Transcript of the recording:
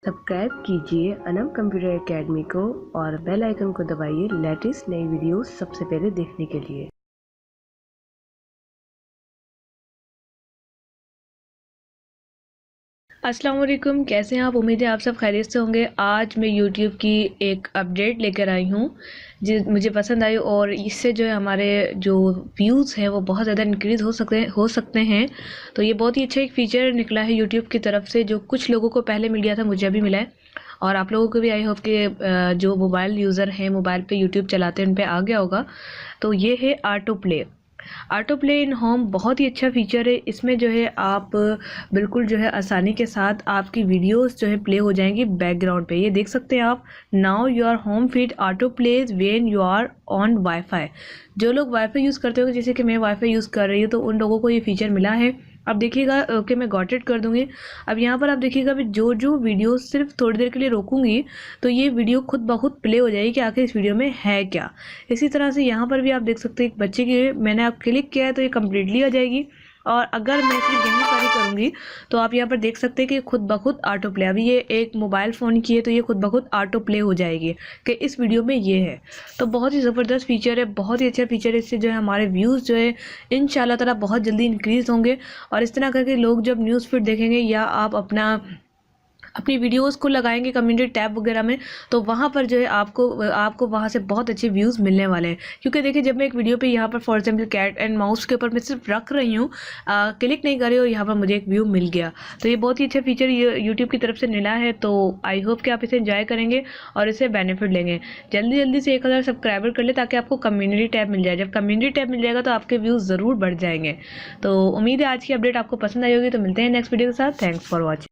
Subscribe कीजिए Anam computer academy को और बेल आइकन को दबाइए लेटेस्ट नई वीडियोस सबसे पहले देखने के लिए। अस्सलाम वालेकुम, कैसे हैं आप? उम्मीद है आप सब खैरियत से होंगे। आज मैं YouTube की एक अपडेट लेकर आई हूँ जो मुझे पसंद आई और इससे जो है हमारे जो व्यूज़ हैं वो बहुत ज़्यादा इंक्रीज़ हो सकते हैं। तो ये बहुत ही अच्छा एक फ़ीचर निकला है YouTube की तरफ से, जो कुछ लोगों को पहले मिल गया था, मुझे अभी मिला है और आप लोगों को भी आई होप कि जो मोबाइल यूज़र हैं, मोबाइल पे YouTube चलाते हैं, उन पे आ गया होगा। तो ये है ऑटो प्ले इन होम। बहुत ही अच्छा फीचर है। इसमें जो है आप बिल्कुल जो है आसानी के साथ आपकी वीडियोस जो है प्ले हो जाएंगी बैकग्राउंड पे। ये देख सकते हैं आप। Now your home feed auto plays when you are on wifi. जो लोग वाईफाई यूज़ करते हो, जैसे कि मैं वाईफाई यूज़ कर रही हूँ, तो उन लोगों को ये फीचर मिला है। अब देखिएगा कि मैं गॉट इट कर दूंगी। अब यहाँ पर आप देखिएगा भी जो जो वीडियो सिर्फ थोड़ी देर के लिए रोकूंगी तो ये वीडियो खुद ब खुद प्ले हो जाएगी कि आखिर इस वीडियो में है क्या। इसी तरह से यहाँ पर भी आप देख सकते हैं एक बच्चे की मैंने आप क्लिक किया है तो ये कम्प्लीटली आ जाएगी। और अगर मैं सिर्फ यहीं पर ही करूँगी तो आप यहाँ पर देख सकते हैं कि खुद ब खुद ऑटो प्ले। अभी ये एक मोबाइल फ़ोन की है तो ये खुद ब खुद ऑटो प्ले हो जाएगी कि इस वीडियो में ये है। तो बहुत ही ज़बरदस्त फीचर है, बहुत ही अच्छा फीचर है। इससे जो है हमारे व्यूज़ जो है इंशाल्लाह ताला बहुत जल्दी इंक्रीज़ होंगे। और इस तरह करके लोग जब न्यूज़ फीड देखेंगे या आप अपनी वीडियोस को लगाएंगे कम्युनिटी टैब वगैरह में, तो वहाँ पर जो है आपको वहाँ से बहुत अच्छे व्यूज़ मिलने वाले हैं। क्योंकि देखिए, जब मैं एक वीडियो पे यहाँ पर for example cat and mouse के ऊपर मैं सिर्फ रख रही हूँ, क्लिक नहीं कर रही हूँ, यहाँ पर मुझे एक व्यू मिल गया। तो ये बहुत ही अच्छा फीचर यूट्यूब की तरफ से मिला है। तो आई होप कि आप इसे इंजॉय करेंगे और इसे बेनिफिट लेंगे। जल्दी से 1000 सब्सक्राइबर कर ले ताकि आपको कम्युनिटी टैब मिल जाए। जब कम्युनिटी टैब मिल जाएगा तो आपके व्यूज़ ज़रूर बढ़ जाएंगे। तो उम्मीद है आज की अपडेट आपको पसंद आई होगी। तो मिलते हैं नेक्स्ट वीडियो के साथ। Thanks for watching.